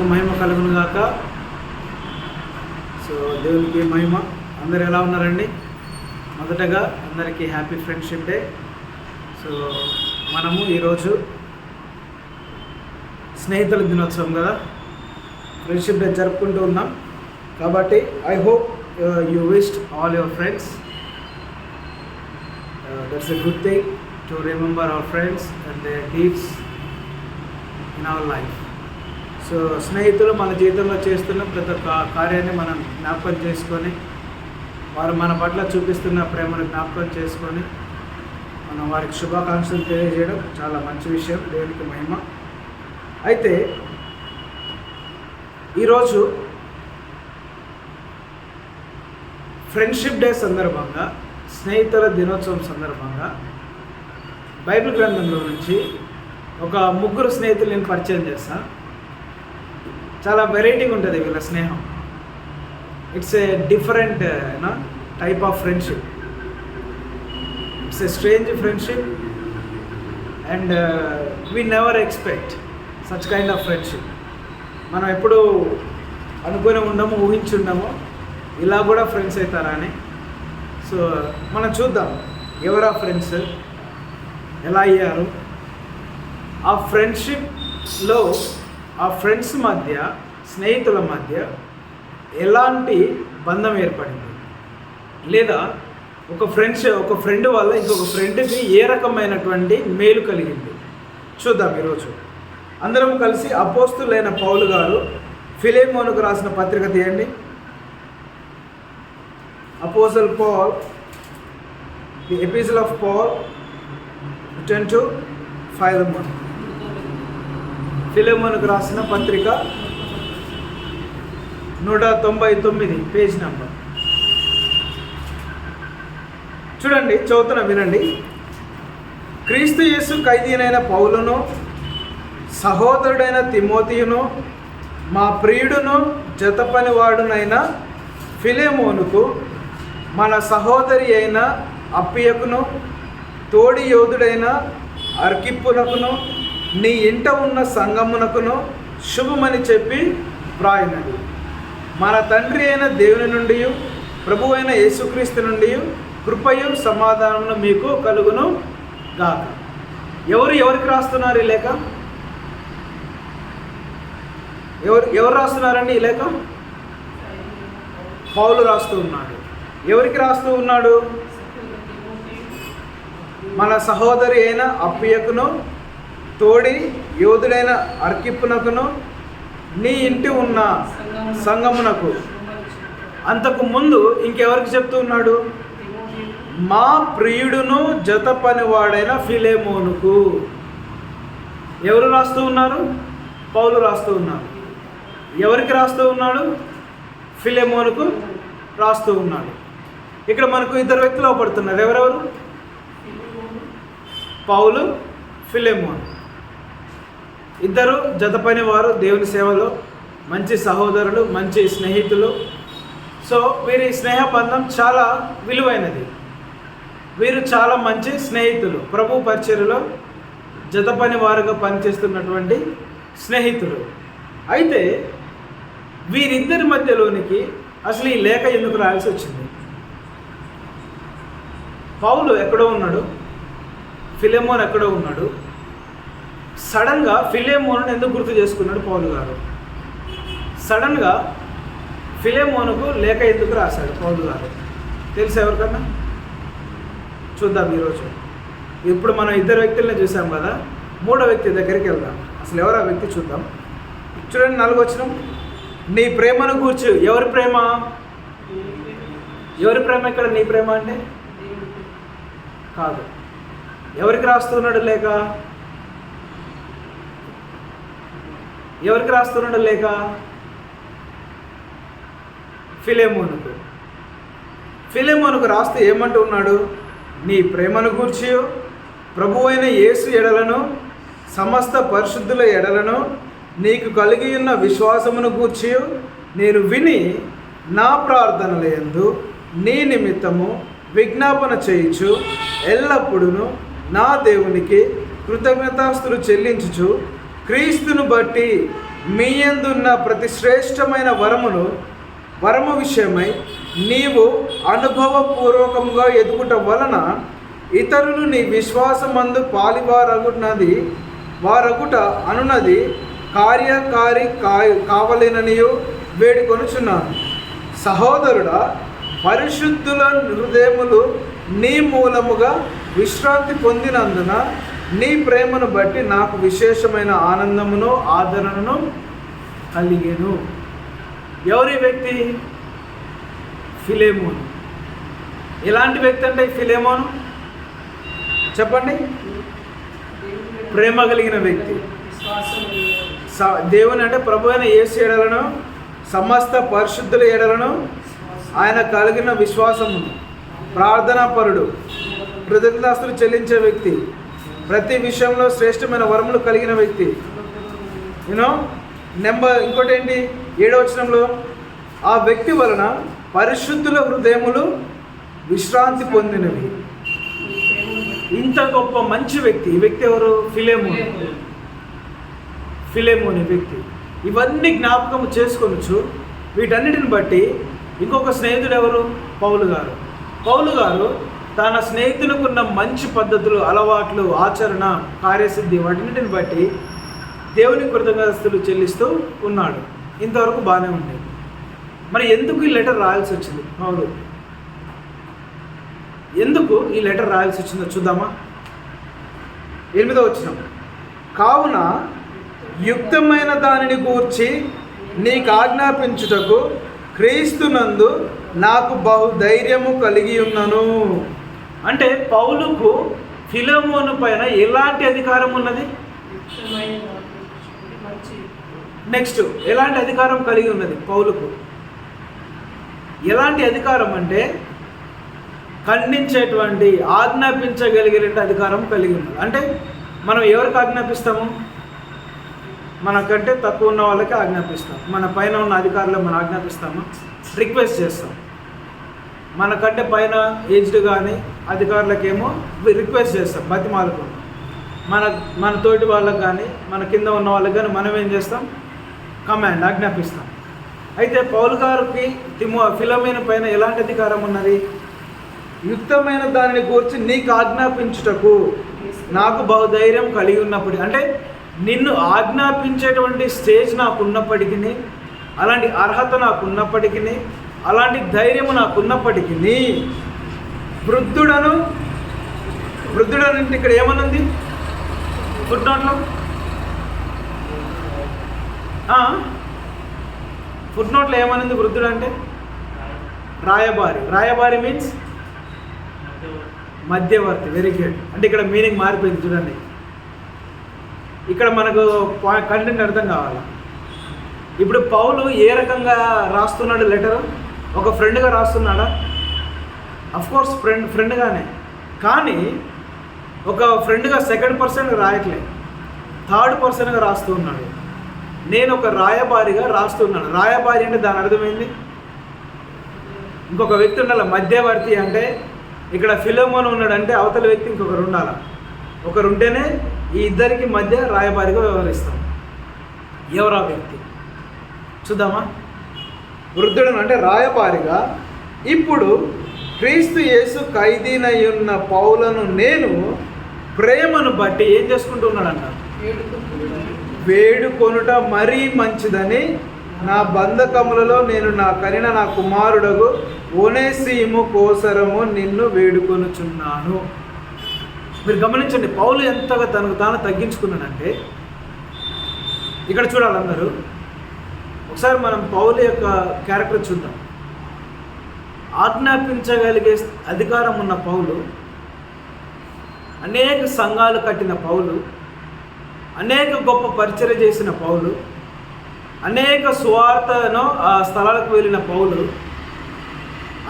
నామమునకు మహిమ కలుగును గాక. సో దేవునికి మహిమ. అందరు ఎలా ఉన్నారండి? మొదటగా అందరికీ హ్యాపీ ఫ్రెండ్షిప్ డే. సో మనము ఈరోజు స్నేహితుల దినోత్సవం కదా, ఫ్రెండ్షిప్ డే జరుపుకుంటూ ఉన్నాం. కాబట్టి I hope you wished all your friends. That's a good thing to remember our friends and their deeds in our life. So స్నేహితులు మన జీవితంలో చేస్తున్న ప్రతి ఒక్క కార్యాన్ని మనం జ్ఞాపకం చేసుకొని, వారు మన పట్ల చూపిస్తున్న ప్రేమను జ్ఞాపకం చేసుకొని మనం వారికి శుభాకాంక్షలు తెలియజేయడం చాలా మంచి విషయం. దేవునికి మహిమ. అయితే ఈరోజు ఫ్రెండ్షిప్ డే సందర్భంగా, స్నేహితుల దినోత్సవం సందర్భంగా బైబిల్ గ్రంథంలో నుంచి ఒక ముగ్గురు స్నేహితులు నేను పరిచయం చేస్తాను. చాలా వెరైటీగా ఉంటుంది వీళ్ళ స్నేహం. It's a different type of friendship. It's a strange friendship and we never expect such kind of friendship. మనం ఎప్పుడు అనుకుని ఉండము, ఊహించి ఉండము ఇలా కూడా ఫ్రెండ్స్ అవుతారా అని. సో మనం చూద్దాం ఎవరా ఫ్రెండ్స్, ఎలా అయ్యారు, ఆ ఫ్రెండ్షిప్లో ఆ ఫ్రెండ్స్ మధ్య, స్నేహితుల మధ్య ఎలాంటి బంధం ఏర్పడింది, లేదా ఒక ఫ్రెండ్ వల్ల ఇంకొక ఫ్రెండ్కి ఏ రకమైనటువంటి మేలు కలిగింది చూద్దాం ఈరోజు. అందరం కలిసి అపోస్తులైన పౌలు గారు ఫిలెమోనుకు రాసిన పత్రిక తీయండి. Apostle Paul, the epistle of Paul return to Philemon. ఫిలెమోనుకు రాసిన పత్రిక 199 పేజ్ నెంబర్. చూడండి, చదువుతున్న వినండి. క్రీస్తు యేసు ఖైదీనైన పౌలును, సహోదరుడైన తిమోతియును, మా ప్రియుడును జతపనివాడునైన ఫిలెమోనుకు, మన సహోదరి అయిన అప్పియకును, తోడి యోధుడైన అర్కిప్పునకును, నీ ఇంట ఉన్న సంగమునకును శుభమని చెప్పి వ్రాయినది. మన తండ్రి అయిన దేవుని నుండి, ప్రభు అయిన యేసుక్రీస్తు నుండి కృపయు సమాధానమును మీకు కలుగును గాక. ఎవరికి రాస్తున్నారు ఈ లేఖ? ఎవరు రాస్తున్నారండి ఈ లేఖ? పౌలు రాస్తూ ఉన్నాడు. ఎవరికి రాస్తూ ఉన్నాడు? మన సహోదరి అయిన అప్పియకును, తోడి యోధుడైన అర్కిప్పునకును, నీ ఇంటి ఉన్న సంగమునకు. అంతకు ముందు ఇంకెవరికి చెప్తూ ఉన్నాడు? మా ప్రియుడును జత పనివాడైన ఫిలెమోనుకు. ఎవరు రాస్తూ ఉన్నారు? పౌలు రాస్తూ ఉన్నారు. ఎవరికి రాస్తూ ఉన్నాడు? ఫిలెమోనుకు రాస్తూ ఉన్నాడు. ఇక్కడ మనకు ఇద్దరు వ్యక్తులు అవపడుతున్నారు. ఎవరెవరు? పౌలు, ఫిలెమోన్. ఇద్దరు జత పని వారు, దేవుని సేవలో మంచి సహోదరులు, మంచి స్నేహితులు. సో వీరి స్నేహ బంధం చాలా విలువైనది. వీరు చాలా మంచి స్నేహితులు, ప్రభు పరిచర్యలో జత పని వారుగా పనిచేస్తున్నటువంటి స్నేహితులు. అయితే వీరిద్దరి మధ్యలోనికి అసలు ఈ లేఖ ఎందుకు రాయాల్సి వచ్చింది? పౌలు ఎక్కడో ఉన్నాడు, ఫిలెమోన్ ఎక్కడో ఉన్నాడు. సడన్గా ఫిలెమోను ఎందుకు గుర్తు చేసుకున్నాడు పౌలు గారు? సడన్గా ఫిలెమోనుకు లేఖ ఎందుకు రాశాడు పౌలు గారు? తెలుసు ఎవరికన్నా? చూద్దాం ఈరోజు. ఇప్పుడు మనం ఇద్దరు వ్యక్తులనే చూసాం కదా, మూడో వ్యక్తి దగ్గరికి వెళ్దాం. అసలు ఎవరు ఆ వ్యక్తి చూద్దాం. చూడండి, 4వ వచనం. నీ ప్రేమను గూర్చి. ఎవరి ప్రేమ? ఎవరి ప్రేమ ఇక్కడ? నీ ప్రేమ అంటే కాదు. ఎవరికి రాస్తున్నాడు లేక? ఎవరికి రాస్తున్నాడు లేక? ఫిలెమోనుకు. ఫిలెమోనుకు రాస్తే ఏమంటూ ఉన్నాడు? నీ ప్రేమను గూర్చి, ప్రభు అయిన యేసు ఎడలను, సమస్త పరిశుద్ధుల ఎడలను నీకు కలిగి ఉన్న విశ్వాసమును గూర్చి నేను విని నా ప్రార్థనలందు నీ నిమిత్తము విజ్ఞాపన చేయుచు ఎల్లప్పుడూ నా దేవునికి కృతజ్ఞతాస్తులు చెల్లించుచు క్రీస్తును బట్టి మీ యందున్న ప్రతి శ్రేష్టమైన వరము విషయమై నీవు అనుభవపూర్వకంగా ఎదుగుట వలన ఇతరులు నీ విశ్వాసమందు వారగుట అనున్నది కార్యకారి కావలేననియు వేడుకొనుచున్నాను. సహోదరుడా, పరిశుద్ధుల హృదయములు నీ మూలముగా విశ్రాంతి పొందినందున నీ ప్రేమను బట్టి నాకు విశేషమైన ఆనందమును ఆదరణను కలిగెను. ఎవరి వ్యక్తి? ఫిలేమోను. ఎలాంటి వ్యక్తి అంటే ఫిలేమోను? చెప్పండి. ప్రేమ కలిగిన వ్యక్తి. దేవుని అంటే ప్రభు అయిన యేసు ఎడలను సమస్త పరిశుద్ధుల ఎడలను ఆయన కలిగిన విశ్వాసము, ప్రార్థనాపరుడు, కృతజ్ఞతాస్తులు చెల్లించే వ్యక్తి, ప్రతి విషయంలో శ్రేష్టమైన వరములు కలిగిన వ్యక్తి. ఇంకోటి ఏంటి? 7వ వచనంలో ఆ వ్యక్తి వలన పరిశుద్ధుల హృదయములు విశ్రాంతి పొందినవి. ఇంత గొప్ప మంచి వ్యక్తి. ఈ వ్యక్తి ఎవరు? ఫిలేమోని వ్యక్తి. ఇవన్నీ జ్ఞాపకం చేసుకొనొచ్చు. వీటన్నిటిని బట్టి ఇంకొక స్నేహితుడు ఎవరు? పౌలు గారు తన స్నేహితులకున్న మంచి పద్ధతులు, అలవాట్లు, ఆచరణ, కార్యసిద్ధి వాటిన్నిటిని బట్టి దేవుని కృతజ్ఞతలు చెల్లిస్తూ ఉన్నాడు. ఇంతవరకు బాగానే ఉండేది. మరి ఎందుకు ఈ లెటర్ రాయాల్సి వచ్చింది? పౌలు ఎందుకు ఈ లెటర్ రాయాల్సి వచ్చిందో చూద్దామా. 8వ వచనం, కావున యుక్తమైన దానిని గూర్చి నీకు ఆజ్ఞాపించుటకు క్రీస్తునందు నాకు బహుధైర్యము కలిగి ఉన్నాను. అంటే పౌలుకు ఫిలేమోను పైన ఎలాంటి అధికారం ఉన్నది? నెక్స్ట్, ఎలాంటి అధికారం కలిగి ఉన్నది పౌలుకు? ఎలాంటి అధికారం అంటే ఖండించేటువంటి, ఆజ్ఞాపించగలిగే అధికారం కలిగి ఉన్నది. అంటే మనం ఎవరికి ఆజ్ఞాపిస్తాము? మనకంటే తక్కువ ఉన్న వాళ్ళకి ఆజ్ఞాపిస్తాం. మన పైన ఉన్న అధికారులు మనం ఆజ్ఞాపిస్తాము, రిక్వెస్ట్ చేస్తాం. మనకంటే పైన ఏజ్డ్ కానీ అధికారులకేమో రిక్వెస్ట్ చేస్తాం, బతిమాలకు. మన తోటి వాళ్ళకి కానీ మన కింద ఉన్న వాళ్ళకి కానీ మనం ఏం చేస్తాం? కమాండ్, ఆజ్ఞాపిస్తాం. అయితే పౌలు గారికి ఫిలోమోను పైన ఎలాంటి అధికారం ఉన్నది? యుక్తమైన దానిని గురించి నీకు ఆజ్ఞాపించుటకు నాకు బహుధైర్యం కలిగి ఉన్నప్పుడు, అంటే నిన్ను ఆజ్ఞాపించేటువంటి స్టేజ్ నాకు ఉన్నప్పటికీ, అలాంటి అర్హత నాకు ఉన్నప్పటికీ, అలాంటి ధైర్యము నాకు ఉన్నప్పటికీ, వృద్ధుడను ఇక్కడ ఏమనుంది ఫుట్నోట్లో? ఫుట్నోట్లో ఏమనుంది? వృద్ధుడు అంటే రాయబారి మీన్స్ మధ్యవర్తి. Very good. అంటే ఇక్కడ మీనింగ్ మారిపోయింది చూడండి. ఇక్కడ మనకు కంటెంట్ అర్థం కావాలి. ఇప్పుడు పౌలు ఏ రకంగా రాస్తున్నాడు లెటరు? ఒక ఫ్రెండ్గా రాస్తున్నాడా? అఫ్కోర్స్ ఫ్రెండ్గానే, కానీ ఒక ఫ్రెండ్గా సెకండ్ పర్సన్గా రాయట్లేదు, థర్డ్ పర్సన్గా రాస్తూ ఉన్నాడు. నేను ఒక రాయబారిగా రాస్తున్నాను. రాయబారి అంటే దాని అర్థమైంది ఇంకొక వ్యక్తి ఉండాలి. మధ్యవర్తి అంటే ఇక్కడ ఫిలోమోను ఉన్నాడంటే అవతల వ్యక్తి ఇంకొకరు ఉండాలి. ఒకరు ఉంటేనే ఈ ఇద్దరికి మధ్య రాయబారిగా వ్యవహరిస్తాం. ఎవరా వ్యక్తి చూద్దామా. వృద్ధుడు అంటే రాయబారిగా ఇప్పుడు క్రీస్తు యేసు ఖైదీనై ఉన్న పౌలను నేను ప్రేమను బట్టి ఏం చేసుకుంటూ ఉన్నాడంట? వేడుకొనుట మరీ మంచిదని నా బంధకములలో నేను నా కుమారుడగు ఒనేసిము కోసరము నిన్ను వేడుకొనుచున్నాను. మీరు గమనించండి, పౌలు ఎంతగా తనకు తాను తగ్గించుకున్నాడంటే, ఇక్కడ చూడాలి అందరూ. ఒకసారి మనం పౌలు యొక్క క్యారెక్టర్ చూద్దాం. ఆజ్ఞాపించగలిగే అధికారం ఉన్న పౌలు, అనేక సంఘాలు కట్టిన పౌలు, అనేక గొప్ప పరిచర్య చేసిన పౌలు, అనేక సువార్తను ఆ స్థలాలకు వెళ్ళిన పౌలు,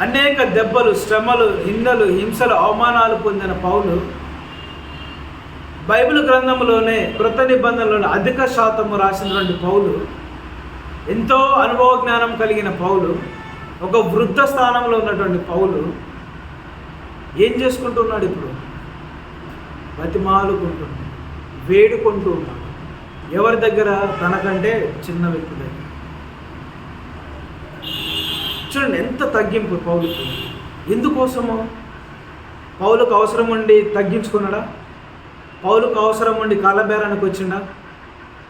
అనేక దెబ్బలు, శ్రమలు, నిందలు, హింసలు, అవమానాలు పొందిన పౌలు, బైబిల్ గ్రంథంలోనే కృత నిబంధనలోనే అధిక శాతము రాసినటువంటి పౌలు, ఎంతో అనుభవ జ్ఞానం కలిగిన పౌలు, ఒక వృద్ధ స్థానంలో ఉన్నటువంటి పౌలు ఏం చేసుకుంటున్నాడు? ఇప్పుడు బతిమాలుకుంటున్నాడు, వేడుకుంటూ ఉన్నాడు. ఎవరి దగ్గర? తనకంటే చిన్న వ్యక్తి దగ్గర. చూడండి ఎంత తగ్గింపు పౌలుకి. ఎందుకోసము? పౌలుకు అవసరం ఉండి తగ్గించుకున్నాడా? పౌలుకు అవసరం ఉండి కాలబేరానికి వచ్చిండా?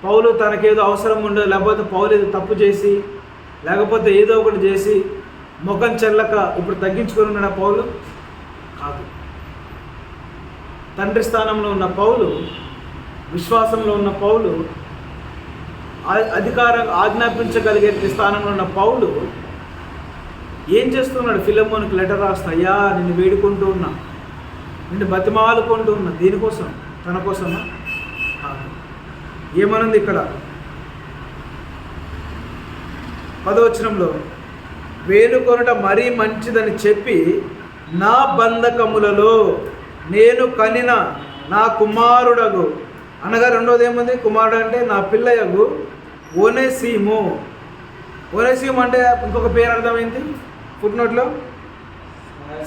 పౌలు తనకేదో అవసరం ఉండదు, లేకపోతే పౌలు ఏదో తప్పు చేసి, లేకపోతే ఏదో ఒకటి చేసి ముఖం చెల్లక ఇప్పుడు తగ్గించుకొని ఉన్నాడా పౌలు? కాదు. తండ్రి స్థానంలో ఉన్న పౌలు, విశ్వాసంలో ఉన్న పౌలు, అధికారం ఆజ్ఞాపించగలిగే స్థానంలో ఉన్న పౌలు ఏం చేస్తున్నాడు? ఫిలెమోనుకి లెటర్ రాస్తా, అయ్యా నిన్ను వేడుకుంటూ ఉన్నా, నిన్ను బతిమాలుకుంటూ ఉన్నా. దీనికోసం? తన కోసమా? ఏమనుంది ఇక్కడ 10వ వచనంలో? వేడుకొనుట మరీ మంచిదని చెప్పి నా బంధకములలో నేను కనిన నా కుమారుడగు, అనగా రెండోది ఏముంది? కుమారుడు అంటే నా పిల్లయగు ఒనేసిము. ఒనేసిము అంటే ఇంకొక పేరు అర్థమైంది ఫుట్నోట్లో,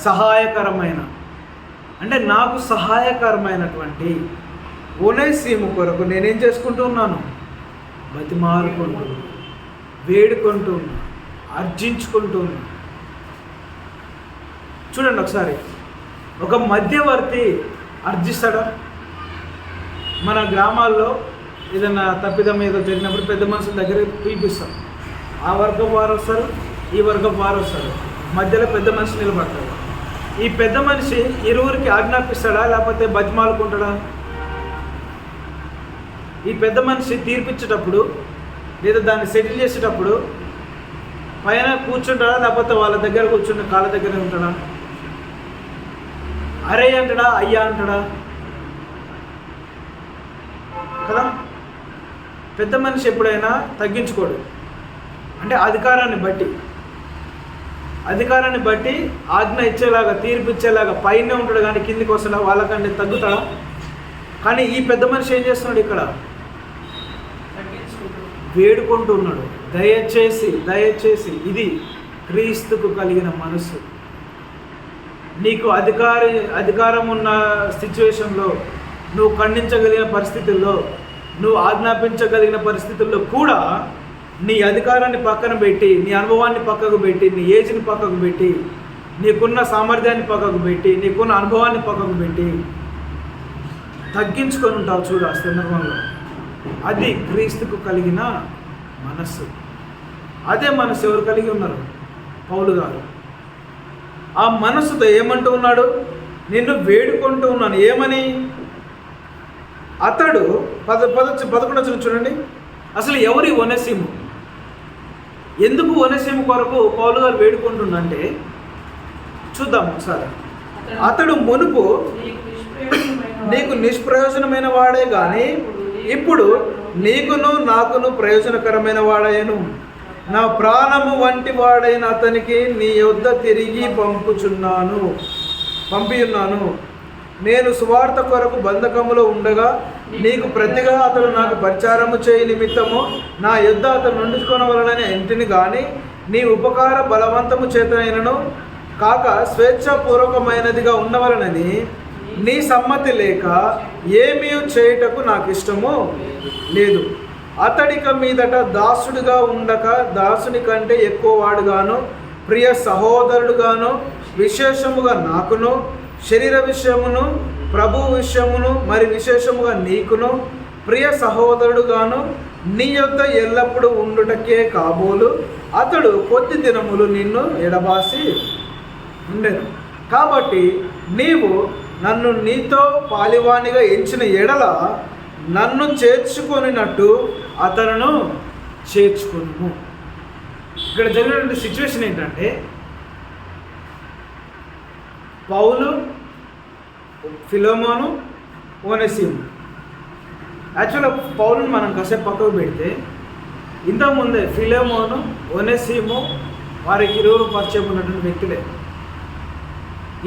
సహాయకరమైన, అంటే నాకు సహాయకరమైనటువంటి ఒనేసిము కొరకు నేనేం చేసుకుంటూ ఉన్నాను? బతిమాలుకుంటూ, వేడుకుంటూ ఉన్నా, అర్జించుకుంటూ ఉన్నా. చూడండి ఒకసారి, ఒక మధ్యవర్తి అర్జిస్తాడా? మన గ్రామాల్లో ఏదైనా తప్పిదం ఏదో జరిగినప్పుడు పెద్ద మనుషుల దగ్గర పిలిపిస్తాం. ఆ వర్గం వారు వస్తారు, ఈ వర్గం వారు వస్తారు, మధ్యలో పెద్ద మనిషి నిలబడతాడు. ఈ పెద్ద మనిషి ఇరువురికి ఆజ్ఞాపిస్తాడా లేకపోతే బతిమాలుకుంటాడా? ఈ పెద్ద మనిషి తీర్పిచ్చేటప్పుడు లేదా దాన్ని సెటిల్ చేసేటప్పుడు పైన కూర్చుంటాడా లేకపోతే వాళ్ళ దగ్గర కూర్చుంటే కాళ్ళ దగ్గర ఉంటాడా? అరే అంటాడా? అయ్యా అంటాడా? కదా. పెద్ద మనిషి ఎప్పుడైనా తగ్గించుకోడు, అంటే అధికారాన్ని బట్టి ఆజ్ఞ ఇచ్చేలాగా, తీర్పు ఇచ్చేలాగా పైనే ఉంటాడు, కానీ కిందికి వస్తాడా? వాళ్ళకంటే తగ్గుతాడా? కానీ ఈ పెద్ద మనిషి ఏం చేస్తున్నాడు? ఇక్కడ వేడుకుంటూ ఉన్నాడు, దయచేసి. ఇది క్రీస్తుకు కలిగిన మనసు. నీకు అధికారం ఉన్న సిచ్యువేషన్లో, నువ్వు ఖండించగలిగిన పరిస్థితుల్లో, నువ్వు ఆజ్ఞాపించగలిగిన పరిస్థితుల్లో కూడా నీ అధికారాన్ని పక్కన పెట్టి, నీ అనుభవాన్ని పక్కకు పెట్టి, నీ ఏజ్ని పక్కకు పెట్టి, నీకున్న సామర్థ్యాన్ని పక్కకు పెట్టి, నీకున్న అనుభవాన్ని పక్కకు పెట్టి తగ్గించుకొని ఉంటావు చూడు ఆ సందర్భంలో. అది క్రీస్తుకు కలిగిన మనస్సు. అదే మనస్సు ఎవరు కలిగి ఉన్నారు? పౌలు గారు. ఆ మనస్సుతో ఏమంటూ ఉన్నాడు? నిన్ను వేడుకుంటూ ఉన్నాను. ఏమని? అతడు 11 చూడండి. అసలు ఎవరి ఒనేసిము? ఎందుకు ఒనేసిము కొరకు పౌలు గారు వేడుకుంటుందంటే చూద్దాం ఒకసారి. అతడు మునుపు నీకు నిష్ప్రయోజనమైన వాడే కానీ ఇప్పుడు నీకును నాకును ప్రయోజనకరమైన వాడయ్యను. నా ప్రాణము వంటి వాడైన అతనికి నీ యొద్ద తిరిగి పంపియున్నాను. నేను సువార్త కొరకు బంధకములో ఉండగా నీకు ప్రతిగా అతడు నాకు పరిచారము చేయి నిమిత్తము నా యొద్ద అతను నుండుకొనవలనని ఇంటిని కానీ నీ ఉపకార బలవంతము చేతనైనను కాక స్వేచ్ఛాపూర్వకమైనదిగా ఉండవలనని నీ సమ్మతి లేక ఏమీ చేయుటకు నాకు ఇష్టము లేదు. అతడిక మీదట దాసుడిగా ఉండక దాసుని కంటే ఎక్కువ వాడుగాను, ప్రియ సహోదరుడుగాను, విశేషముగా నాకును, శరీర విషయమును, ప్రభు విషయమును, మరి విశేషముగా నీకును ప్రియ సహోదరుడుగాను నీ యొద్ద ఎల్లప్పుడూ ఉండుటకే కాబోలు అతడు కొద్ది దినములు నిన్ను ఎడబాసి ఉండెను. కాబట్టి నీవు నన్ను నీతో పాలివానిగా ఎంచిన ఎడల నన్ను చేర్చుకొనినట్టు అతను చేర్చుకొను. ఇక్కడ జరిగినటువంటి సిచ్యువేషన్ ఏంటంటే పౌలు, ఫిలోమోను, ఒనేసిము. యాక్చువల్గా పౌలుని మనం కాసేపు పక్కకు పెడితే ఇంతకుముందే ఫిలోమోను, ఒనేసిము వారికి ఇరువురు పరిచయం ఉన్నటువంటి వ్యక్తులే.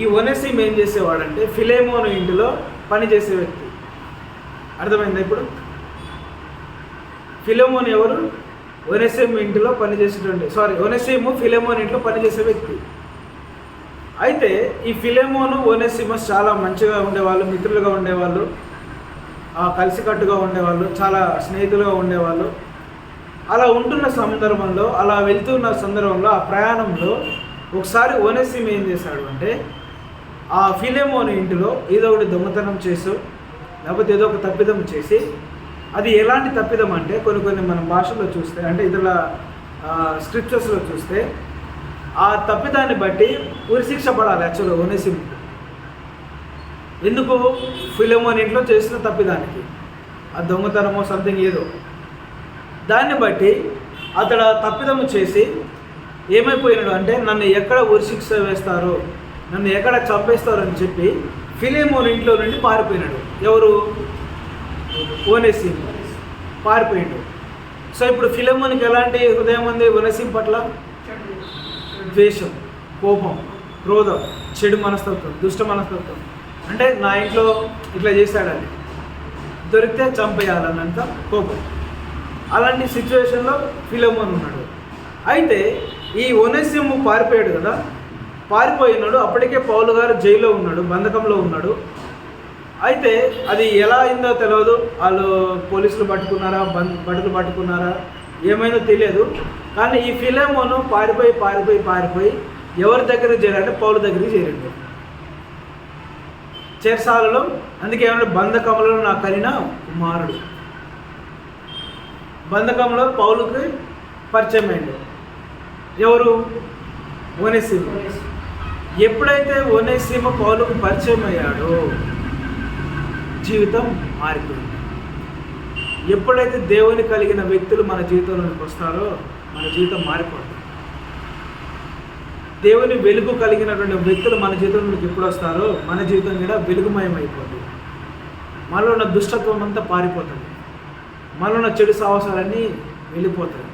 ఈ ఒనేసిము ఏం చేసేవాడంటే ఫిలోమోను ఇంటిలో పనిచేసే వ్యక్తి. అర్థమైందా ఇప్పుడు? ఫిలోమోను ఎవరు? ఒనేసిము ఇంటిలో ఒనేసిము ఫిలోమోను ఇంట్లో పనిచేసే వ్యక్తి. అయితే ఈ ఫిలోమోను, ఒనేసిమస్ చాలా మంచిగా ఉండేవాళ్ళు, మిత్రులుగా ఉండేవాళ్ళు. కలిసికట్టుగా ఉండేవాళ్ళు, చాలా స్నేహితులుగా ఉండేవాళ్ళు. అలా ఉంటున్న సందర్భంలో, అలా వెళ్తున్న సందర్భంలో, ఆ ప్రయాణంలో ఒకసారి ఒనేసిము ఏం చేశాడు అంటే, ఆ ఫిలెమోను ఇంటిలో ఏదో ఒకటి దొంగతనం చేసో లేకపోతే ఏదో ఒక తప్పిదం చేసి, అది ఎలాంటి తప్పిదం అంటే కొన్ని మన భాషలో చూస్తే, అంటే ఇతరుల స్క్రిప్చర్స్లో చూస్తే, ఆ తప్పిదాన్ని బట్టి ఉరిశిక్ష పడాలి యాక్చువల్గా ఒనేసిము. ఎందుకు? ఫిలెమోను ఇంట్లో చేసిన తప్పిదానికి, ఆ దొంగతనమో సంథింగ్ ఏదో, దాన్ని బట్టి అతడు తప్పిదము చేసి ఏమైపోయినాడు అంటే, నన్ను ఎక్కడ ఉరిశిక్ష వేస్తారో, నన్ను ఎక్కడ చంపేస్తారో అని చెప్పి ఫిలెమోను ఇంట్లో నుండి పారిపోయినాడు. ఎవరు? ఒనేసిము పారిపోయాడు. సో ఇప్పుడు ఫిలెమోనుకి ఎలాంటి హృదయం ఉంది ఒనేసిము పట్ల? ద్వేషం, కోపం, క్రోధం, చెడు మనస్తత్వం, దుష్ట మనస్తత్వం. అంటే నా ఇంట్లో ఇట్లా చేశాడని, దొరికితే చంపేయాలన్నంత కోపం. అలాంటి సిచ్యువేషన్లో ఫిలెమోను ఉన్నాడు. అయితే ఈ ఒనేసిము పారిపోయాడు కదా, పారిపోయినాడు. అప్పటికే పౌలు గారు జైల్లో ఉన్నాడు, బంధకంలో ఉన్నాడు. అయితే అది ఎలా అయిందో తెలియదు. వాళ్ళు పోలీసులు పట్టుకున్నారా, బటుకులు పట్టుకున్నారా, ఏమైందో తెలియదు. కానీ ఈ ఫిలెమోను పారిపోయి ఎవరి దగ్గరికి చేరాడంటే పౌలు దగ్గరికి చేరాడు, చెరసాలలో. అందుకే ఏమన్నా బంధకంలో నా కలిగిన కుమారుడు. బంధకంలో పౌలుకి పరిచయం అయ్యాడు. ఎవరు? ఒనేసిము. ఎప్పుడైతే ఒనేసిము పౌలుకు పరిచయం అయ్యాడో జీవితం మారిపోయింది. ఎప్పుడైతే దేవుని కలిగిన వ్యక్తులు మన జీవితంలోకి వస్తారో మన జీవితం మారిపోతుంది. దేవుని వెలుగు కలిగినటువంటి వ్యక్తులు మన జీవితంలోకి ఎప్పుడు వస్తారో మన జీవితం కూడా వెలుగుమయం అయిపోతుంది. మనలో ఉన్న దుష్టత్వం అంతా పారిపోతుంది. మనలో ఉన్న చెడు సాహసాలన్నీ వెళ్ళిపోతాయి.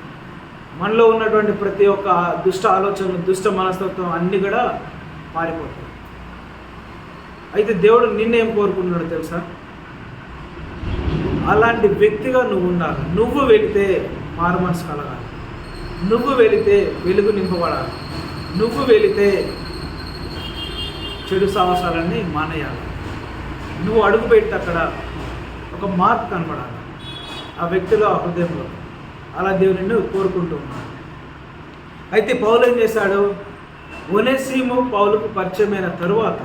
మనలో ఉన్నటువంటి ప్రతి ఒక్క దుష్ట ఆలోచనలు, దుష్ట మనస్తత్వం అన్నీ కూడా పారిపోతాయి. అయితే దేవుడు నిన్నేం కోరుకుంటున్నాడో తెలుసా? అలాంటి వ్యక్తిగా నువ్వు ఉండాలి. నువ్వు వెళితే మారు మనసు కలగాలి. నువ్వు వెళితే వెలుగు నింపబడాలి. నువ్వు వెళితే చెడు సాహసాలన్నీ మానేయాలి. నువ్వు అడుగు పెట్టి అక్కడ ఒక మార్పు కనపడాలి ఆ వ్యక్తిలో, ఆ హృదయంలో. అలా దేవుడు నిన్ను కోరుకుంటూ ఉన్నాడు. అయితే పౌలు ఏం చేశాడు? ఒనేసిము పౌలుకు పరిచయమైన తరువాత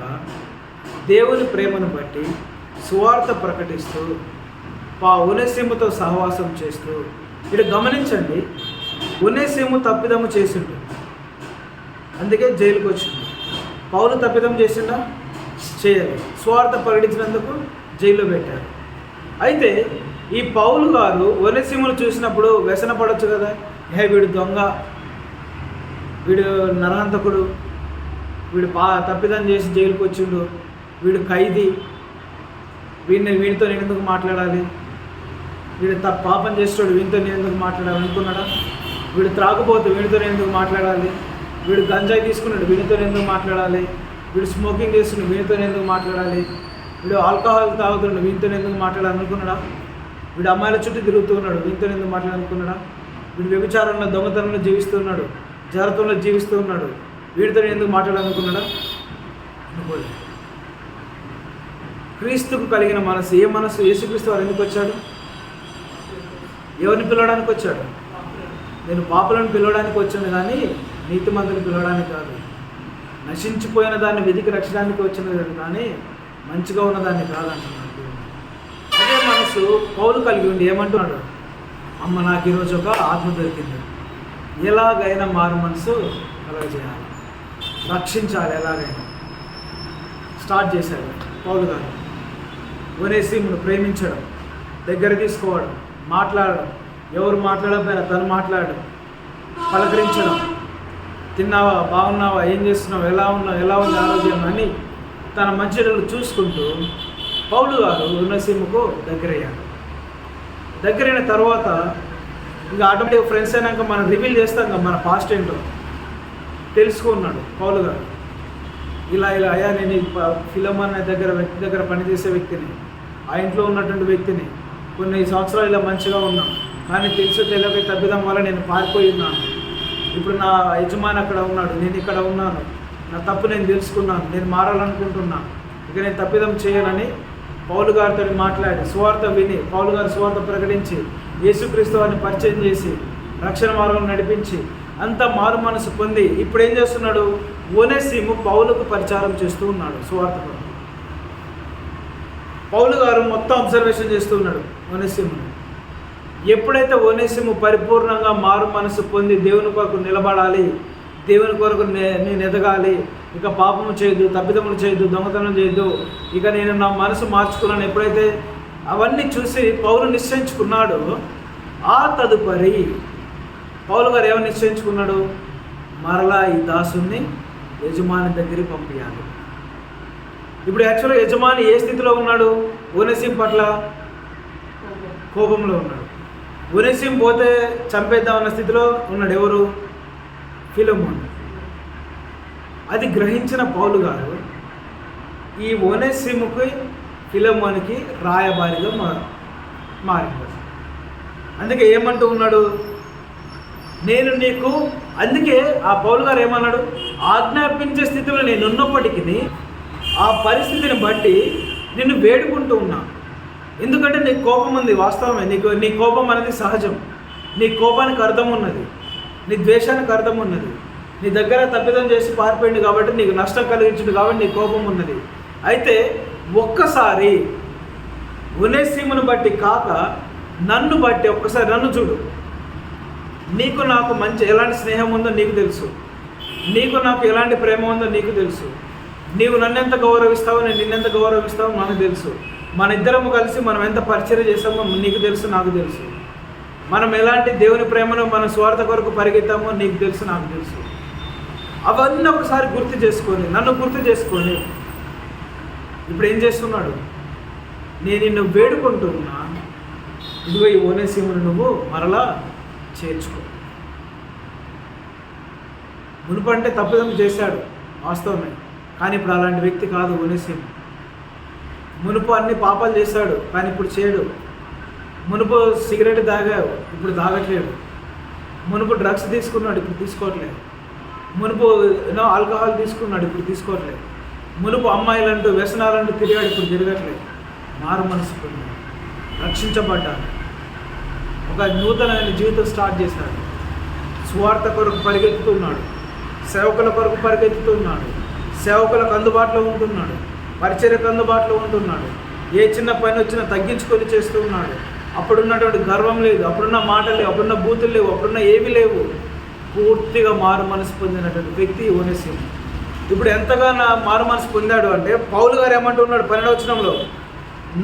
దేవుని ప్రేమను బట్టి సువార్త ప్రకటిస్తూ ఒనేసిముతో సహవాసం చేస్తూ, ఇక్కడ గమనించండి, ఒనేసిము తప్పిదము చేసిండు, అందుకే జైలుకి వచ్చింది. పౌలు తప్పిదం చేసిండా? చేయాలి. స్వార్థ ప్రకటించినందుకు జైల్లో పెట్టారు. అయితే ఈ పౌలు గారు ఒనేసిమును చూసినప్పుడు వ్యసన పడవచ్చు కదా, వీడు దొంగ, వీడు నరహంతకుడు, వీడు తప్పిదం చేసి జైలుకి వచ్చిండు, వీడు ఖైదీ, వీడితో నేను ఎందుకు మాట్లాడాలి, వీడు పాపం చేస్తాడు, వీడితో నేను ఎందుకు మాట్లాడాలి అనుకున్నాడా? వీడు త్రాగుపోతూ, వీడితో నేను ఎందుకు మాట్లాడాలి, వీడు గంజాయి తీసుకున్నాడు, వీడితో నేను ఎందుకు మాట్లాడాలి, వీడు స్మోకింగ్ చేస్తున్నాడు, వీడితో నేను ఎందుకు మాట్లాడాలి, వీడు ఆల్కహాల్ తాగుతున్నాడు, వీడితో ఎందుకు మాట్లాడాలి అనుకున్నాడా? వీడు అమ్మాయిల చుట్టూ తిరుగుతున్నాడు, వీడితో ఎందుకు మాట్లాడాలనుకున్నాడా? వీడు వ్యభిచారంలో, దొంగతనంలో జీవిస్తున్నాడు, జాగ్రత్తలో జీవిస్తూ ఉన్నాడు, వీడితో ఎందుకు మాట్లాడాలనుకున్నాడా? అనుకోలేదు. క్రీస్తుకు కలిగిన మనసు, ఏ మనసు? యేసుక్రీస్తు వారు ఎందుకు వచ్చాడు? ఎవరిని పిలవడానికి వచ్చాడు? నేను పాపులను పిలవడానికి వచ్చాను కానీ నీతిమంతులను పిలవడానికి కాదు. నశించిపోయిన దాన్ని వెతికి రక్షడానికి వచ్చినది కానీ మంచిగా ఉన్నదాన్ని కాదంటున్నాడు. అదే మనసు పౌలు కలిగి ఉండి ఏమంటున్నాడు? అమ్మ, నాకు ఈరోజు ఒక ఆత్మ దొరికింది, ఎలాగైనా మారు మనసు కలగజేయాలి, రక్షించాలి, ఎలాగైనా స్టార్ట్ చేశాడు పౌలు గారు. ఒనేసిమును ప్రేమించడం, దగ్గర తీసుకోవడం, మాట్లాడడం, ఎవరు మాట్లాడకపోయినా తను మాట్లాడడం, పలకరించడం, తిన్నావా, బాగున్నావా, ఏం చేస్తున్నావు, ఎలా ఉన్నావు, ఎలా ఉంది ఆరోగ్యం అని తన మంచిర్యాలు చూసుకుంటూ పౌలు గారు ఒనేసిముకు దగ్గరయ్యాడు. దగ్గరైన తర్వాత ఇంకా ఆటోమేటిక్గా ఫ్రెండ్స్ అయినాక మనం రివీల్ చేస్తాం కదా మన పాస్ట్ ఏంటో తెలుసుకున్నాడు పౌలు గారు. ఇలా అయ్యా, నేను ఫిలెమోను వ్యక్తి దగ్గర పనిచేసే వ్యక్తిని, ఆ ఇంట్లో ఉన్నటువంటి వ్యక్తిని, కొన్ని సంవత్సరాలు ఇలా మంచిగా ఉన్నాం, కానీ తెలియక తప్పిదం వల్ల నేను పారిపోయి ఉన్నాను. ఇప్పుడు నా యజమాని అక్కడ ఉన్నాడు, నేను ఇక్కడ ఉన్నాను, నా తప్పు నేను తెలుసుకున్నాను, నేను మారాలనుకుంటున్నాను, ఇక నేను తప్పిదం చేయనని పౌలు గారితో మాట్లాడి సువార్త విని పౌలు గారు సువార్త ప్రకటించి యేసుక్రీస్తు వారిని పరిచయం చేసి రక్షణ మార్గం నడిపించి అంత మారు మనసు పొంది ఇప్పుడు ఏం చేస్తున్నాడు? ఒనేసిము పౌలుకు పరిచారం చేస్తూ ఉన్నాడు. సువార్త పౌలు గారు మొత్తం అబ్జర్వేషన్ చేస్తూ ఉన్నాడు ఒనేసిముని. ఎప్పుడైతే ఒనేసిము పరిపూర్ణంగా మారు మనసు పొంది దేవుని కొరకు నిలబడాలి, దేవుని కొరకు నేను ఎదగాలి, ఇక పాపము చేయొద్దు, తప్పిదములు చేయొద్దు, దొంగతనం చేయొద్దు, ఇక నేను నా మనసు మార్చుకున్నాను, ఎప్పుడైతే అవన్నీ చూసి పౌలు నిశ్చయించుకున్నాడు, ఆ తదుపరి పౌలు గారు ఏమని నిశ్చయించుకున్నాడు? మరలా ఈ దాసుని యజమాని దగ్గరికి పంపించాలి. ఇప్పుడు యాక్చువల్గా యజమాని ఏ స్థితిలో ఉన్నాడు? ఒనేసిము పట్ల కోపంలో ఉన్నాడు. ఒనేసిము పోతే చంపేద్దామన్న స్థితిలో ఉన్నాడు. ఎవరు? ఫిలెమోను. అది గ్రహించిన పౌలు గారు ఈ ఒనేసిముకి ఫిలెమోనుకి రాయబారిగా మారింది. అందుకే ఏమంటూ ఉన్నాడు? నేను నీకు, అందుకే ఆ పౌలు గారు ఏమన్నాడు? ఆజ్ఞాపించే స్థితిలో నేను ఉన్నప్పటికీ ఆ పరిస్థితిని బట్టి నిన్ను వేడుకుంటూ ఉన్నా. ఎందుకంటే నీ కోపం ఉంది, వాస్తవమే. నీ కోపం అనేది సహజం. నీ కోపానికి అర్థం ఉన్నది, నీ ద్వేషానికి అర్థం ఉన్నది. నీ దగ్గర తప్పిదం చేసి పారిపోయింది కాబట్టి నీకు నష్టం కలిగించింది కాబట్టి నీ కోపం ఉన్నది. అయితే ఒక్కసారి ఒనేసిమును బట్టి కాక నన్ను బట్టి ఒక్కసారి నన్ను చూడు. నీకు నాకు మంచి ఎలాంటి స్నేహం ఉందో నీకు తెలుసు, నీకు నాకు ఎలాంటి ప్రేమ ఉందో నీకు తెలుసు. నీవు నన్నెంత గౌరవిస్తావో నేను నిన్నెంత గౌరవిస్తావో మనకు తెలుసు. మన ఇద్దరము కలిసి మనం ఎంత పరిచయం చేస్తామో నీకు తెలుసు, నాకు తెలుసు. మనం ఎలాంటి దేవుని ప్రేమను మన స్వార్థ కొరకు పరిగెత్తామో నీకు తెలుసు, నాకు తెలుసు. అవన్నీ ఒకసారి గుర్తు చేసుకొని, నన్ను గుర్తు చేసుకొని ఇప్పుడు ఏం చేస్తున్నాడు? నేను నిన్ను వేడుకుంటూ ఉన్నా, ఇదిగో ఈ ఒనేసిమును నువ్వు మరలా చేర్చుకో. మునుపంటే తప్పిదం చేశాడు, వాస్తవమే. కానీ ఇప్పుడు అలాంటి వ్యక్తి కాదు ఒనేసిము. మునుపు అన్ని పాపాలు చేశాడు, కానీ ఇప్పుడు చేయడు. మునుపు సిగరెట్ తాగావు, ఇప్పుడు తాగట్లేడు. మునుపు డ్రగ్స్ తీసుకున్నాడు, ఇప్పుడు తీసుకోవట్లేదు. మునుపు ఆల్కహాల్ తీసుకున్నాడు, ఇప్పుడు తీసుకోవట్లేదు. మునుపు అమ్మాయిలంటూ వ్యసనాలంటూ తిరిగాడు, ఇప్పుడు తిరగట్లేదు. మారు మనసు పొందాడు, రక్షించబడ్డాడు, ఒక నూతనమైన జీవితం స్టార్ట్ చేశాడు. సువార్త కొరకు పరిగెత్తుతున్నాడు, సేవకుల కొరకు పరిగెత్తుతున్నాడు, సేవకులకు అందుబాటులో ఉంటున్నాడు, పరిచర్యకు అందుబాటులో ఉంటున్నాడు. ఏ చిన్న పని వచ్చినా తగ్గించుకొని చేస్తూ ఉన్నాడు. అప్పుడున్నటువంటి గర్వం లేదు, అప్పుడున్న మాటలు లేవు, అప్పుడున్న బూతులు లేవు, అప్పుడున్న ఏవి లేవు. పూర్తిగా మారు మనసు పొందినటువంటి వ్యక్తి ఒనేసిము. ఇప్పుడు ఎంతగా మారు మనసు పొందాడు అంటే పౌలు గారు ఏమంటున్నాడు 12వ వచనంలో,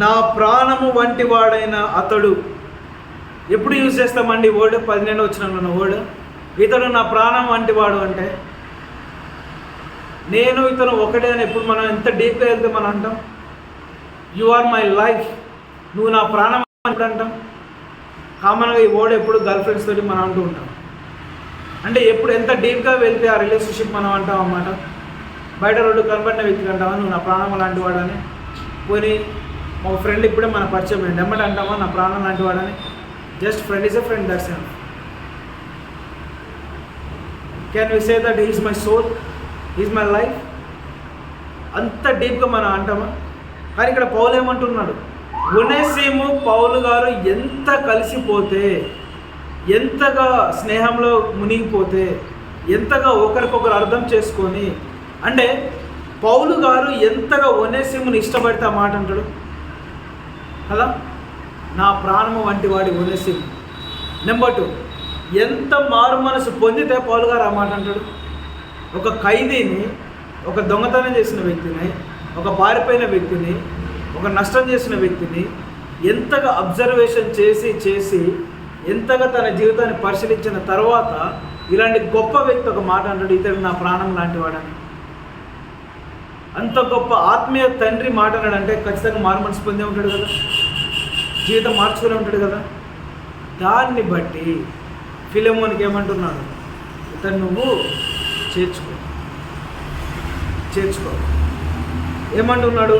నా ప్రాణము వంటి వాడైన అతడు. ఎప్పుడు యూజ్ చేస్తామండి వర్డ్? 15వ వచనంలో ఉన్న వర్డ్. ఇతడు నా ప్రాణం వంటి వాడు అంటే నేను ఇతను ఒకటే అని ఎప్పుడు మనం ఎంత డీప్గా వెళ్తే మనం అంటాం? యు ఆర్ మై లైఫ్, నువ్వు నా ప్రాణం అంటాం. కామన్గా ఈ వర్డ్ ఎప్పుడు గర్ల్ ఫ్రెండ్స్ తోటి మనం అంటూ ఉంటాం. అంటే ఎప్పుడు ఎంత డీప్గా వెళ్తే ఆ రిలేషన్షిప్ మనం అంటాం అన్నమాట. బయట రోడ్డు కనబడిన వ్యక్తికి అంటావా నువ్వు నా ప్రాణం లాంటి వాడని? పోనీ ఒక ఫ్రెండ్ ఇప్పుడే మన పరిచయం అయ్యింది, ఎమ్మటి అంటావా నా ప్రాణం లాంటి వాడని? Just friend is a friend, that's enough. Can we say that is my soul, is my life? అంత డీప్గా మనం అంటామా? కానీ ఇక్కడ పౌలు ఏమంటున్నాడు? ఒనేసిము పౌలు గారు ఎంత కలిసిపోతే, ఎంతగా స్నేహంలో మునిగిపోతే, ఎంతగా ఒకరికొకరు అర్థం చేసుకొని, అంటే పౌలు గారు ఎంతగా ఒనేసిముని ఇష్టపడితే ఆ మాట అంటాడు కదా, నా ప్రాణము వంటి వాడి ఒనేసిము. నెంబర్ 2, ఎంత మారు మనసు పొందితే పౌలు గారు ఆ మాట అంటాడు? ఒక ఖైదీని, ఒక దొంగతనం చేసిన వ్యక్తిని, ఒక పారిపోయిన వ్యక్తిని, ఒక నష్టం చేసిన వ్యక్తిని ఎంతగా అబ్జర్వేషన్ చేసి ఎంతగా తన జీవితాన్ని పరిశీలించిన తర్వాత ఇలాంటి గొప్ప వ్యక్తి ఒక మాట అంటాడు, ఇతడు నా ప్రాణం లాంటి వాడని. అంత గొప్ప ఆత్మీయ తండ్రి మాట అన్నాడంటే ఖచ్చితంగా మారు మనసు పొందే ఉంటాడు కదా, జీవితం మార్చుకునే ఉంటాడు కదా. దాన్ని బట్టి ఫిలెమోనుకి ఏమంటున్నాడు? ఇతను నువ్వు చేర్చుకో. ఏమంటున్నాడు?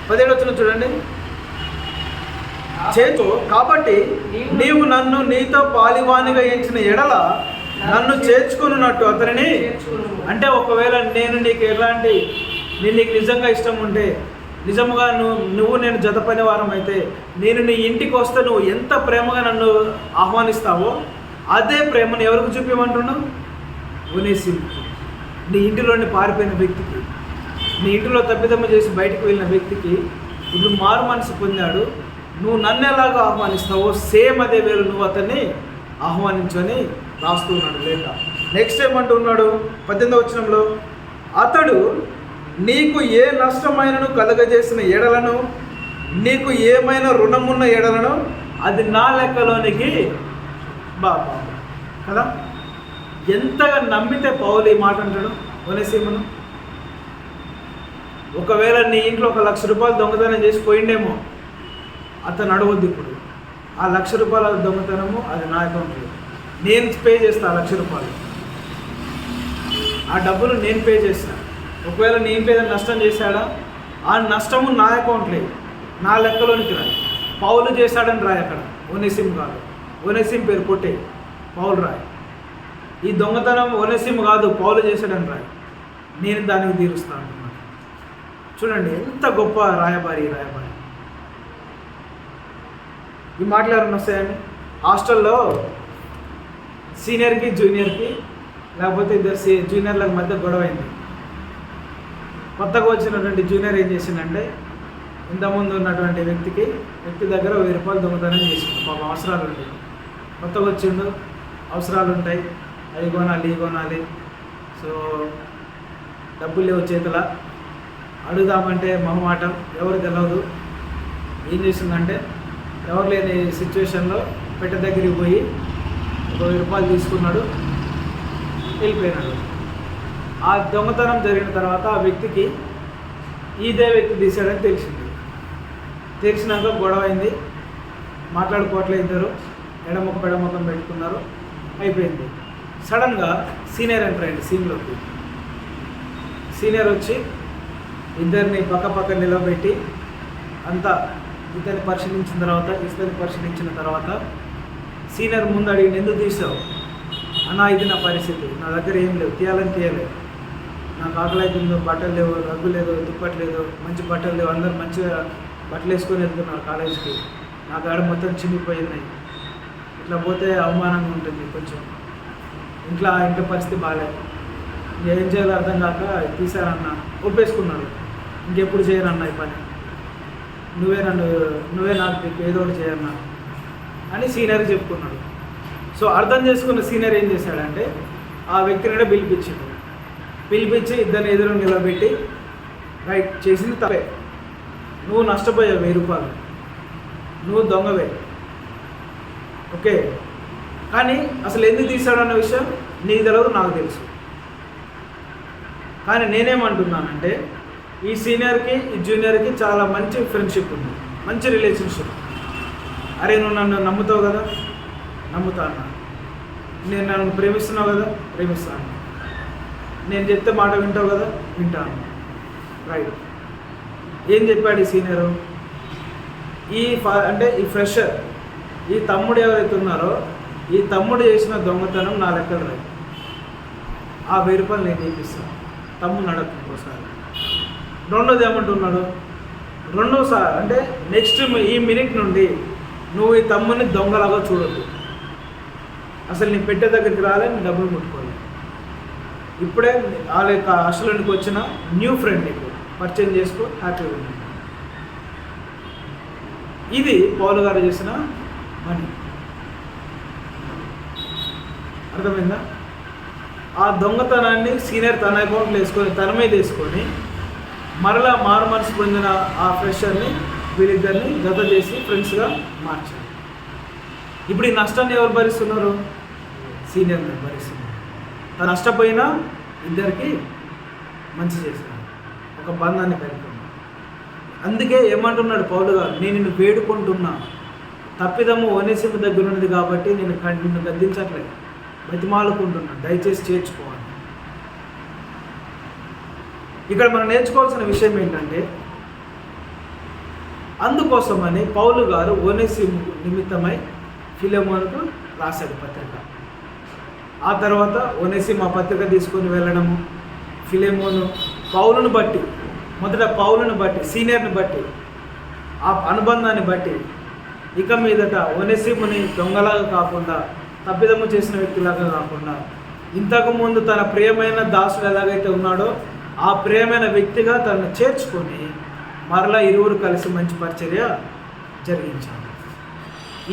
17వ వచనం చూడండి. చేర్చు కాబట్టి నీవు నన్ను నీతో పాలివానిగా ఎంచిన ఎడల నన్ను చేర్చుకున్నట్టు అతనిని. అంటే ఒకవేళ నేను నీకు నీకు నిజంగా ఇష్టం ఉంటే, నిజంగా నువ్వు నేను జత పని వారం అయితే, నేను నీ ఇంటికి వస్తే నువ్వు ఎంత ప్రేమగా నన్ను ఆహ్వానిస్తావో అదే ప్రేమను ఎవరికి చూపించమంటున్నావు? ఒనేసిముకు. నీ ఇంటిలోని పారిపోయిన వ్యక్తికి, నీ ఇంటిలో తప్పిదమ్మ చేసి బయటకు వెళ్ళిన వ్యక్తికి ఇప్పుడు మారు మనసు పొందాడు. నువ్వు నన్ను ఎలాగో ఆహ్వానిస్తావో సేమ్ అదే వేరు నువ్వు అతన్ని ఆహ్వానించని రాస్తూ ఉన్నాడు లేక. నెక్స్ట్ ఏమంటున్నాడు 18వ వచనంలో, అతడు నీకు ఏ నష్టమైనను కలగజేసిన ఎడలను, నీకు ఏమైనా రుణమున్న ఎడలను అది నా లెక్కలోనికి బాబా కదా. ఎంతగా నమ్మితే పౌలు ఈ మాట అంటాడు ఒనేసిమును. ఒకవేళ నీ ఇంట్లో 1,00,000 రూపాయలు దొంగతనం చేసి పోయిండేమో, అతను అడగొద్దు ఇప్పుడు. ఆ 1,00,000 రూపాయల దొంగతనము అది నా అకౌంట్లో, నేను పే చేస్తాను. 1,00,000 రూపాయలు ఆ డబ్బులు నేను పే చేస్తాను. ఒకవేళ నీ ఇంట్లో ఏదైనా నష్టం చేశాడా, ఆ నష్టము నా అకౌంట్లో, నా లెక్కలోనికి రాయి. పౌలు చేశాడని రాయి అక్కడ, ఒనేసిము కాదు. ఒనేసిము పేరు కొట్టే, పౌలు రాయి. ఈ దొంగతనం ఒనేసిము కాదు, పౌలు చేశాడని రాయి. నేను దానికి తీరుస్తాను అన్నమాట. చూడండి ఎంత గొప్ప రాయబారి. ఈ మాటలు ఎవరైనా వస్తాయండి? హాస్టల్లో సీనియర్కి జూనియర్కి, లేకపోతే ఇద్దరు జూనియర్లకు మధ్య గొడవ అయింది. కొత్తగా వచ్చినటువంటి జూనియర్ ఏం చేసిందంటే, ఇంతకుముందు ఉన్నటువంటి వ్యక్తి దగ్గర 1000 రూపాయలు దొంగతనం చేసిండు. పాపం అవసరాలు ఉంటాయి, కొత్తగా వచ్చిండు, అవసరాలు ఉంటాయి, అవి కొనాలి ఇవి కొనాలి. సో డబ్బులు లేవు చేతుల, అడుగుదామంటే మొహమాటం, ఎవరు తెలియదు. ఏం చేసిందంటే, ఎవరు లేని సిచ్యువేషన్లో పెట్టె దగ్గరికి పోయి 1000 రూపాయలు తీసుకున్నాడు, వెళ్ళిపోయినాడు. ఆ దొంగతనం జరిగిన తర్వాత ఆ వ్యక్తికి ఇదే వ్యక్తి తీసాడని తెలిసినాక గొడవ అయింది. మాట్లాడుకోవట్లేదు, ఇద్దరు పెడముఖం పెట్టుకున్నారు, అయిపోయింది. సడన్గా సీనియర్ ఎంటర్ అయింది సీన్లోకి. సీనియర్ వచ్చి ఇద్దరిని పక్క నిలబెట్టి అంతా ఇతన్ని పరిశీలించిన తర్వాత సీనియర్ ముందు అడిగి, ఎందుకు తీసావు అన్నా? ఇది నా పరిస్థితి, నా దగ్గర ఏం లేవు, తీయలేదు, నాకు ఆకలి అవుతుందో, బట్టలు లేవు, రగ్గు లేదు, దుప్పట్లేదు, మంచి బట్టలు లేవు, అందరు మంచిగా బట్టలు వేసుకొని వెళ్తున్నారు కాలేజీకి, నా గాడ మొత్తం చినిగిపోయినాయి, ఇట్లా పోతే అవమానంగా ఉంటుంది కొంచెం, ఇంట్లో పరిస్థితి బాగాలేదు, ఏం చేయాలో అర్థం కాక తీసారన్న. ఒప్పేసుకున్నాడు, ఇంకెప్పుడు చేయనన్నా ఈ పని, నువ్వే నాకు ఏదో ఒకటి చేయన్నా అని సీనియర్కి చెప్పుకున్నాడు. సో అర్థం చేసుకున్న సీనియర్ ఏం చేశాడంటే, ఆ వ్యక్తిని పిలిపించి ఇద్దరిని ఎదురు నిలబెట్టి, రైట్, చేసింది తప్పే, నువ్వు నష్టపోయావు 1000 రూపాయలు, నువ్వు దొంగవే, ఓకే, కానీ అసలు ఎందుకు తీశాడన్న విషయం నీకు తెలియదు, నాకు తెలుసు. కానీ నేనేమంటున్నానంటే, ఈ సీనియర్కి ఈ జూనియర్కి చాలా మంచి ఫ్రెండ్షిప్ ఉంది, మంచి రిలేషన్షిప్. అరే నువ్వు నన్ను నమ్ముతావు కదా, నమ్ముతా అన్నా. నేను నన్ను ప్రేమిస్తున్నావు కదా, ప్రేమిస్తాను. నేను చెప్తే మాట వింటావు కదా, వింటాను. రైట్. ఏం చెప్పాడు ఈ సీనియరు? ఈ ఫ్రెషర్, ఈ తమ్ముడు ఎవరైతే ఉన్నారో, ఈ తమ్ముడు చేసిన దొంగతనం నా లెక్కలు రైట్, ఆ 1000 రూపాయలు నేను చూపిస్తాను, తమ్ముడు నడక ఇంకోసారి. రెండోది ఏమంటున్నాడు? రెండోసారి అంటే నెక్స్ట్ ఈ మినిట్ నుండి నువ్వు ఈ తమ్ముడిని దొంగలాగా చూడొద్దు, అసలు నీ పెట్టే దగ్గరికి రాలే, నీ డబ్బులు ముట్టుకోవాలి. ఇప్పుడే వాళ్ళ యొక్క హాస్టల్లోకి వచ్చిన న్యూ ఫ్రెండ్ నీకు పరిచయం చేసుకో, హ్యాపీగా ఉంది. ఇది పౌలు గారు చేసిన పని. అర్థమైందా? ఆ దొంగతనాన్ని సీనియర్ తన అకౌంట్లో వేసుకొని, తన మీద వేసుకొని, మరలా మారు మనసు పొందిన ఆ ఫ్రెషర్ని వీళ్ళిద్దరిని జత చేసి ఫ్రెండ్స్గా మార్చారు. ఇప్పుడు ఈ నష్టాన్ని ఎవరు భరిస్తున్నారు? సీనియర్ భరిస్తున్నారు. తను నష్టపోయినా ఇద్దరికి మంచి చేశారు, ఒక బంధాన్ని పెట్టుకున్నాడు. అందుకే ఏమంటున్నాడు పౌలు గారు, నేను నిన్ను వేడుకుంటున్నా, తప్పిదము ఒనేసిము దగ్గర ఉన్నది కాబట్టి నిన్ను గద్దించట్లేదు, బతిమాలుకుంటున్నాను, దయచేసి చేర్చుకోవాలి. ఇక్కడ మనం నేర్చుకోవాల్సిన విషయం ఏంటంటే, అందుకోసమని పౌలు గారు ఒనేసిము నిమిత్తమై ఫిలెమోనుకు రాశాడు పత్రిక. ఆ తర్వాత ఒనేసిము ఆ పత్రిక తీసుకొని వెళ్ళడము, ఫిలెమోను పౌలును బట్టి, మొదట పౌలును బట్టి, సీనియర్ని బట్టి, ఆ అనుబంధాన్ని బట్టి ఇక మీదట ఒనేసిముని దొంగలాగా కాకుండా, తప్పిదము చేసిన వ్యక్తిలాగా కాకుండా, ఇంతకుముందు తన ప్రియమైన దాసుడు ఎలాగైతే ఉన్నాడో ఆ ప్రియమైన వ్యక్తిగా తనను చేర్చుకొని మరలా ఇరువురు కలిసి మంచి పరిచర్య జరిగించారు.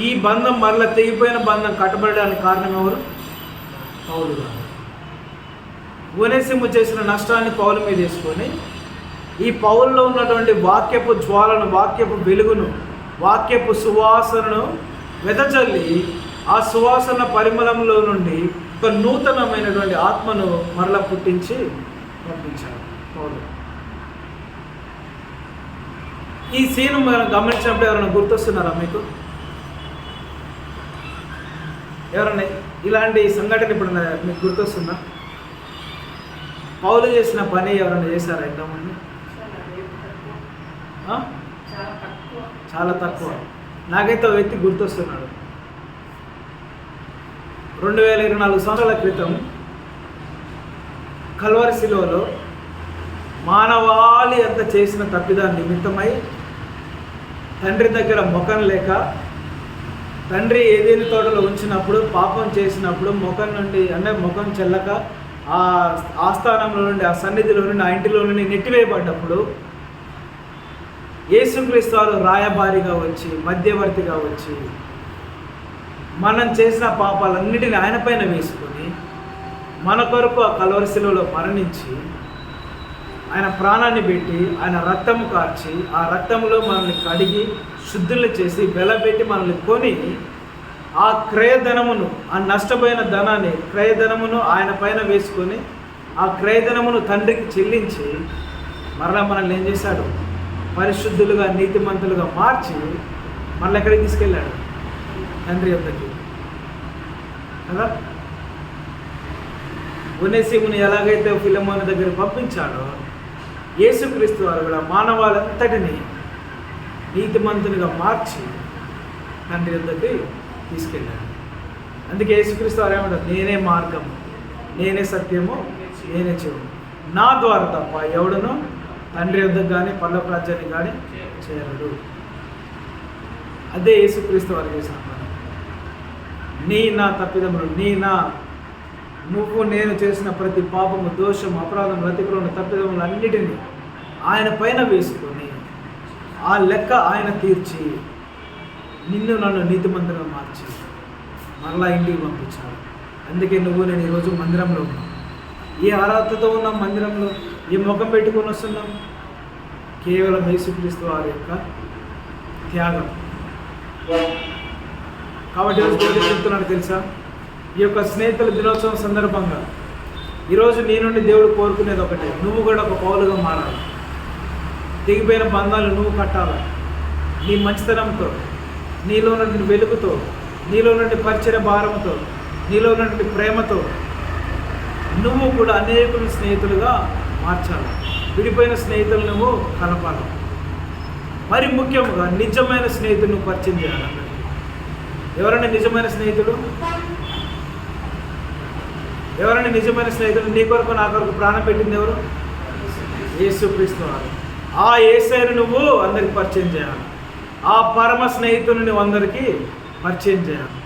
ఈ బంధం మరలా తెగిపోయిన బంధం కట్టబడడానికి కారణం ఎవరు? పౌలు గారు. ఒనేసిము చేసిన నష్టాన్ని పౌలు మీద వేసుకొని ఈ పౌల్లో ఉన్నటువంటి వాక్యపు జ్వాలను, వాక్యపు వెలుగును, వాక్యపు సువాసనను వెదజల్లి ఆ సువాసన పరిమళంలో నుండి ఒక నూతనమైనటువంటి ఆత్మను మరలా పుట్టించి పంపించారు పౌలు. ఈ సీన్ మనం గమనించినప్పుడు ఎవరైనా గుర్తొస్తున్నారా మీకు? ఎవరైనా ఇలాంటి సంఘటన ఇప్పుడు మీకు గుర్తొస్తుందా? పౌలు చేసిన పని ఎవరైనా చేశారా ఇంతకుముందు? చాలా తక్కువ. నాకైతే ఒక వ్యక్తి గుర్తొస్తున్నాడు. 2024 సంవత్సరాల క్రితం కల్వరి శిలువలో మానవాళి అంత చేసిన తప్పిదాన్ని నిమిత్తమై తండ్రి దగ్గర ముఖం లేక, తండ్రి ఏదేని తోటలో ఉంచినప్పుడు, పాపం చేసినప్పుడు ముఖం నుండి అంటే ముఖం చెల్లక ఆ స్థానంలో నుండి, ఆ సన్నిధిలో నుండి, ఆ ఇంటిలో నుండి నెట్టివేయబడ్డప్పుడు యేసుక్రీస్తు వారు రాయబారిగా వచ్చి, మధ్యవర్తిగా వచ్చి మనం చేసిన పాపాలన్నిటిని ఆయన పైన వేసుకొని మన కొరకు ఆ కల్వరి శిలువలో మరణించి ఆయన ప్రాణాన్ని పెట్టి, ఆయన రక్తము కార్చి, ఆ రక్తంలో మనల్ని కడిగి శుద్ధులు చేసి వెలబెట్టి మనల్ని కొని ఆ క్రయధనమును, ఆ నష్టపోయిన ధనాన్ని, క్రయధనమును ఆయన పైన వేసుకొని ఆ క్రయధనమును తండ్రికి చెల్లించి మరలా మనల్ని ఏం చేశాడు? పరిశుద్ధులుగా, నీతిమంతులుగా మార్చి మరలా ఎక్కడికి తీసుకెళ్ళాడు? తండ్రి యొద్దకి కదా. ఒనేసిముని ఎలాగైతే ఫిలెమోను దగ్గర పంపించాడో యేసుక్రీస్తు వారు కూడా మానవాళంతటిని నీతిమంతునిగా మార్చి తండ్రి యొద్దకి తీసుకెళ్ళాడు. అందుకే యేసుక్రీస్తు వారు ఏమంటారు? నేనే మార్గము, నేనే సత్యము, నేనే జీవము, నా ద్వారా తప్ప ఎవడును తండ్రి యొద్దకు కానీ పరలోక రాజ్యానికి కానీ చేరడు. అదే యేసుక్రీస్తు వారు చేసిన పని. నా తప్పిదములు, నువ్వు నేను చేసిన ప్రతి పాపము, దోషము, అపరాధం, అతిక్రమణ, తప్పిదములు అన్నిటినీ ఆయన పైన వేసుకొని ఆ లెక్క ఆయన తీర్చి నిన్ను నన్ను నీతిమంతులుగా మార్చి మరలా ఇంటికి పంపించాడు. అందుకే నువ్వు నేను ఈరోజు మందిరంలో ఉన్నాం. ఏ అర్హతతో ఉన్నాం మందిరంలో? ఏ ముఖం పెట్టుకొని వస్తున్నాం? కేవలం యేసుక్రీస్తు వారి యొక్క త్యాగం. కాబట్టి ఈరోజు దేవుడు చెప్తున్నాడు తెలుసా? ఈ యొక్క స్నేహితుల దినోత్సవం సందర్భంగా ఈరోజు నీ నుండి దేవుడు కోరుకునేది ఒకటే, నువ్వు కూడా ఒక పౌలుగా మారాలి. తెగిపోయిన బంధాలు నువ్వు కట్టాలి. నీ మంచితనంతో, నీలో ఉన్నటువంటి వెలుగుతో, నీలో ఉన్నటువంటి పరిచయ భారంతో, నీలో ఉన్నటువంటి ప్రేమతో నువ్వు కూడా అనేకులు స్నేహితులుగా మార్చాలి. విడిపోయిన స్నేహితులు నువ్వు కలపాలి. మరి ముఖ్యంగా నిజమైన స్నేహితులను పరిచయం చేయాలి. ఎవరైనా నిజమైన స్నేహితుడు? ఎవరైనా నిజమైన స్నేహితుడు? నీ కొరకు నా కొరకు ప్రాణం పెట్టింది ఎవరు? యేసుక్రీస్తు వారు. ఆ యేసయ్యను నువ్వు అందరికి పరిచయం చేయాలి. ఆ పరమ స్నేహితుని నువ్వు అందరికీ పరిచయం చేయాలి.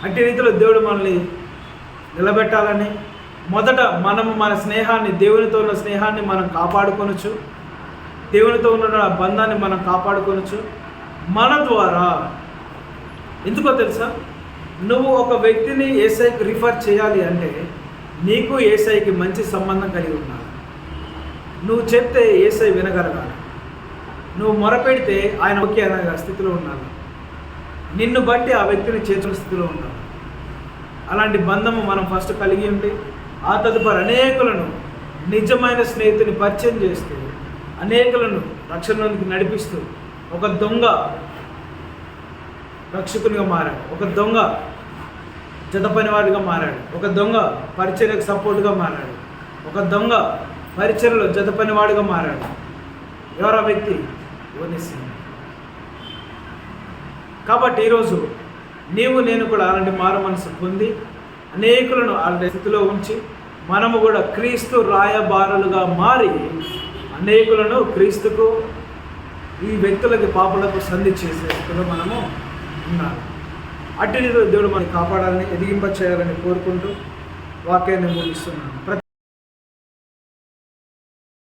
అట్టి రీతిలో దేవుడు మనల్ని నిలబెట్టాలని మొదట మనము మన స్నేహాన్ని, దేవునితో ఉన్న స్నేహాన్ని మనం కాపాడుకొనొచ్చు. దేవునితో ఉన్న బంధాన్ని మనం కాపాడుకొనొచ్చు మన ద్వారా. ఎందుకో తెలుసా? నువ్వు ఒక వ్యక్తిని యేసయ్యకి రిఫర్ చేయాలి అంటే నీకు యేసయ్యకి మంచి సంబంధం కలిగి ఉండాలి. నువ్వు చెప్తే యేసయ్య వినగలగాలి. నువ్వు మొరపెడితే ఆయన ఓకే అనే స్థితిలో ఉండాలి. నిన్ను బట్టి ఆ వ్యక్తిని చేర్చిన స్థితిలో ఉండాలి. అలాంటి బంధము మనం ఫస్ట్ కలిగి ఉండి ఆ తదుపరి అనేకులను నిజమైన స్నేహితుని పరిచయం చేస్తూ అనేకులను రక్షణలోనికి నడిపిస్తూ, ఒక దొంగ రక్షకునిగా మారాడు, ఒక దొంగ జత పనివాడిగా మారాడు, ఒక దొంగ పరిచర్యకు సపోర్ట్గా మారాడు, ఒక దొంగ పరిచర్యలో జత పనివాడిగా మారాడు. ఎవరా వ్యక్తి? ఒనేసిము. కాబట్టి ఈరోజు నీవు నేను కూడా అలాంటి మారు మనసు పొంది అనేకులను ఆ స్థితిలో ఉంచి మనము కూడా క్రీస్తు రాయబారులుగా మారి అనేకులను క్రీస్తుకు, ఈ వ్యక్తులకి పాపలకు సంధి చేసే స్థితిలో మనము ఉన్నాము. అటు దేవుడు మనకి కాపాడాలని, ఎదిగింప చేయాలని కోరుకుంటూ వాక్యాన్ని ముగిస్తున్నాను.